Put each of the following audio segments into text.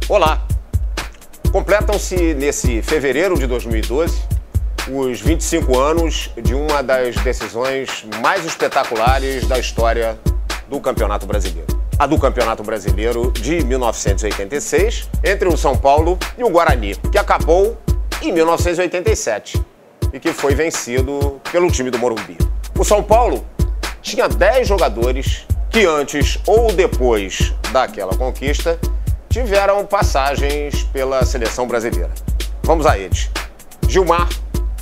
Olá! Completam-se nesse fevereiro de 2012 os 25 anos de uma das decisões mais espetaculares da história do Campeonato Brasileiro. A do Campeonato Brasileiro de 1986, entre o São Paulo e o Guarani, que acabou em 1987 e que foi vencido pelo time do Morumbi. O São Paulo tinha 10 jogadores que antes ou depois daquela conquista tiveram passagens pela seleção brasileira. Vamos a eles: Gilmar,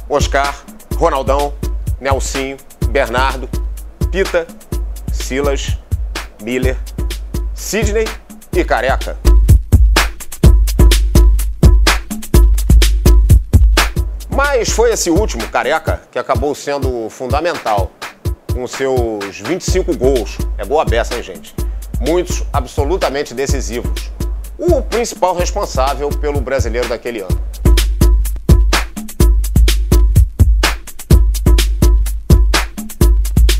Oscar, Ronaldão, Nelsinho, Bernardo, Pita, Silas, Miller, Sidney e Careca. Mas foi esse último, Careca, que acabou sendo fundamental, com seus 25 gols. É gol à beça, hein, gente? Muitos absolutamente decisivos. O principal responsável pelo brasileiro daquele ano.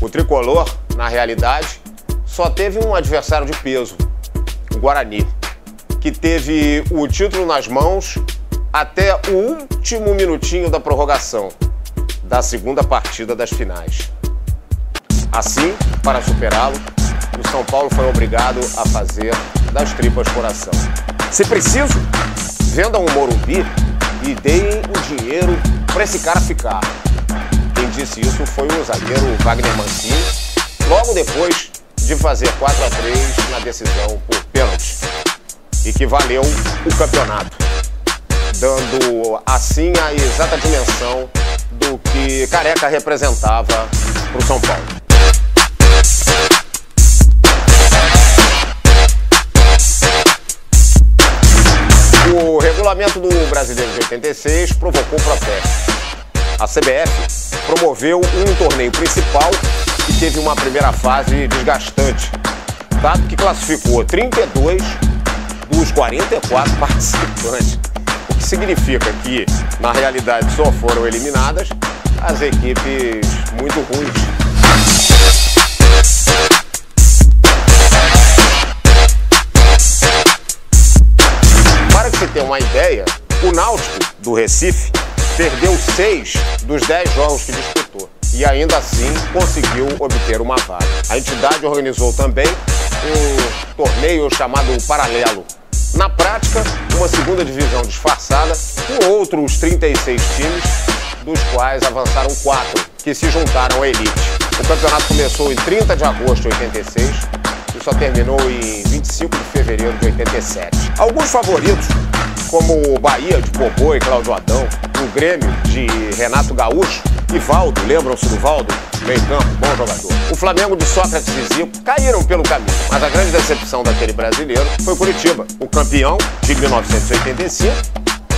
O tricolor, na realidade, só teve um adversário de peso, o Guarani, que teve o título nas mãos até o último minutinho da prorrogação da segunda partida das finais. Assim, para superá-lo, o São Paulo foi obrigado a fazer das tripas coração. Se preciso, vendam o Morumbi e deem o dinheiro para esse cara ficar. Quem disse isso foi o zagueiro Wagner Mancini, logo depois de fazer 4-3 na decisão por pênalti, e que valeu o campeonato, dando assim a exata dimensão do que Careca representava para o São Paulo. O regulamento do Brasileiro de 86 provocou protesto. A CBF promoveu um torneio principal que teve uma primeira fase desgastante, dado que classificou 32 dos 44 participantes, o que significa que, na realidade, só foram eliminadas as equipes muito ruins. Para que você tenha uma ideia, o Náutico do Recife perdeu 6 dos 10 jogos que disputou e ainda assim conseguiu obter uma vaga. A entidade organizou também um torneio chamado Paralelo. Na prática, uma segunda divisão disfarçada com outros 36 times, dos quais avançaram 4, que se juntaram à elite. O campeonato começou em 30 de agosto de 86 e só terminou em 25 de fevereiro de 87. Alguns favoritos, como o Bahia de Bobô e Cláudio Adão, o Grêmio de Renato Gaúcho e Valdo, lembram-se do Valdo? Meio campo, bom jogador. O Flamengo de Sócrates e Zico caíram pelo caminho, mas a grande decepção daquele brasileiro foi o Curitiba, o campeão de 1985,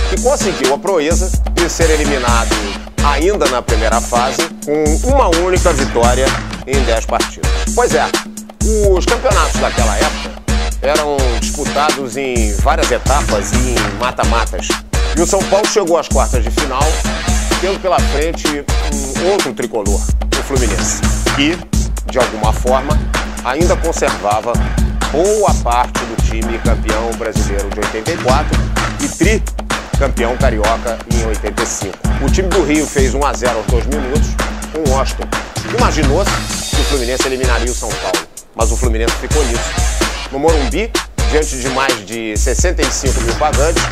que conseguiu a proeza de ser eliminado ainda na primeira fase com uma única vitória em 10 partidas. Pois é, os campeonatos daquela época eram disputados em várias etapas e em mata-matas. E o São Paulo chegou às quartas de final, tendo pela frente um outro tricolor, o Fluminense, que, de alguma forma, ainda conservava boa parte do time campeão brasileiro de 84 e tri-campeão carioca em 85. O time do Rio fez 1-0 aos 2 minutos com o Washington. Imaginou-se que o Fluminense eliminaria o São Paulo, mas o Fluminense ficou nisso. No Morumbi, diante de mais de 65 mil pagantes,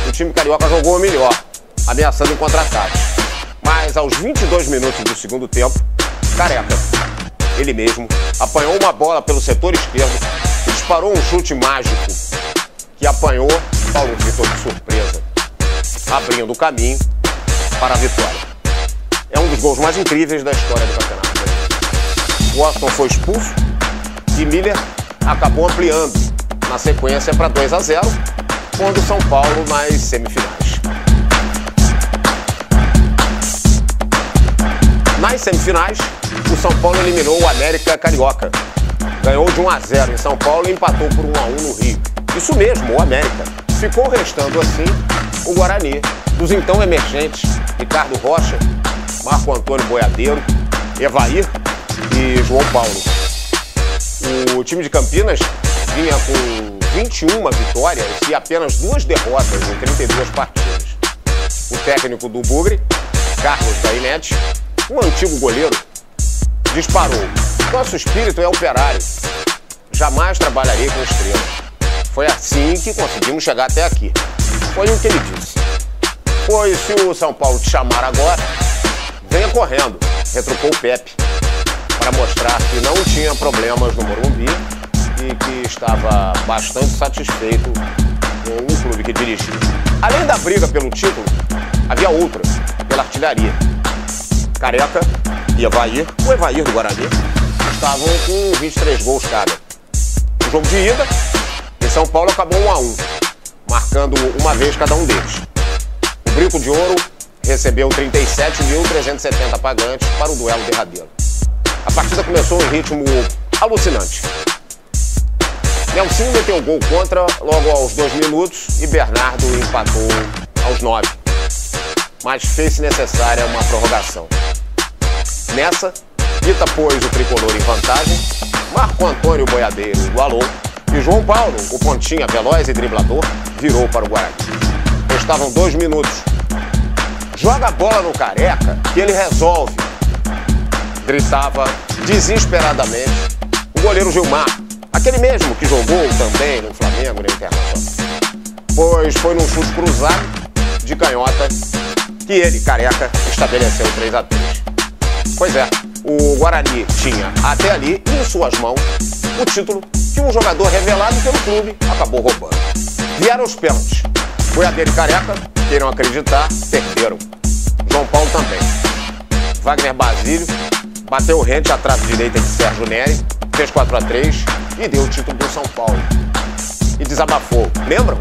o time carioca jogou o melhor, ameaçando em contra-ataque. Mas aos 22 minutos do segundo tempo, Careca, ele mesmo, apanhou uma bola pelo setor esquerdo e disparou um chute mágico que apanhou Paulo Vitor de surpresa, abrindo o caminho para a vitória. É um dos gols mais incríveis da história do campeonato brasileiro. Washington foi expulso e Miller acabou ampliando na sequência para 2-0, pondo São Paulo nas semifinais. Nas semifinais, o São Paulo eliminou o América Carioca. Ganhou de 1-0 em São Paulo e empatou por 1-1 no Rio. Isso mesmo, o América. Ficou restando assim o Guarani, dos então emergentes Ricardo Rocha, Marco Antônio Boiadeiro, Evair e João Paulo. O time de Campinas vinha com 21 vitórias e apenas 2 derrotas em 32 partidas. O técnico do Bugre, Carlos Dainete, um antigo goleiro, disparou: nosso espírito é operário, jamais trabalharei com estrelas. Foi assim que conseguimos chegar até aqui. Foi o que ele disse. Pois se o São Paulo te chamar agora, venha correndo, retrucou o Pepe, para mostrar que não tinha problemas no Morumbi e que estava bastante satisfeito com o clube que dirigia. Além da briga pelo título, havia outra, pela artilharia. Careca e Evair, o Evair do Guarani, estavam com 23 gols cada. O jogo de ida, em São Paulo, acabou 1-1, marcando uma vez cada um deles. O Brinco de Ouro recebeu 37.370 pagantes para o duelo derradeiro. A partida começou em ritmo alucinante. Nelsinho meteu o gol contra logo aos 2 minutos e Bernardo empatou aos 9. Mas fez-se necessária uma prorrogação. Nessa, Ita pôs o tricolor em vantagem, Marco Antônio Boiadeiro igualou e João Paulo, o pontinha veloz e driblador, virou para o Guarani. Restavam 2 minutos. Joga a bola no Careca que ele resolve, gritava desesperadamente o goleiro Gilmar, aquele mesmo que jogou também no Flamengo e na Internacional. Pois foi num chute cruzado de canhota que ele, Careca, estabeleceu 3-3. Pois é, o Guarani tinha até ali em suas mãos o título que um jogador revelado pelo clube acabou roubando. Vieram os pênaltis. Boiadeiro e Careca, queiram acreditar, perderam. João Paulo também. Wagner Basílio bateu rente à trave direita de Sérgio Neri, fez 4-3 e deu o título do São Paulo. E desabafou. Lembram?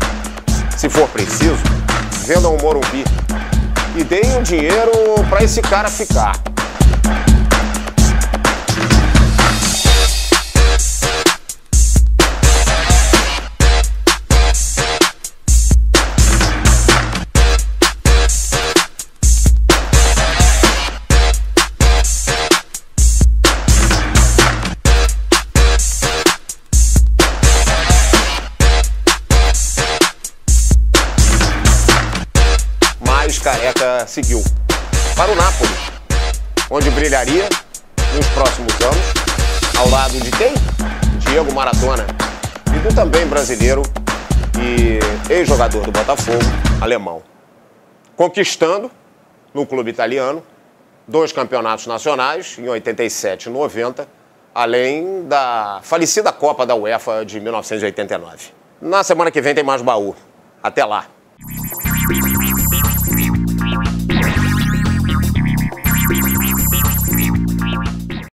Se for preciso, vendam o Morumbi e deem o dinheiro para esse cara ficar. Careca seguiu para o Napoli, onde brilharia nos próximos anos, ao lado de quem? Diego Maradona, e do também brasileiro e ex-jogador do Botafogo, alemão. Conquistando, no clube italiano, 2 campeonatos nacionais, em 87 e 90, além da falecida Copa da UEFA de 1989. Na semana que vem tem mais baú. Até lá!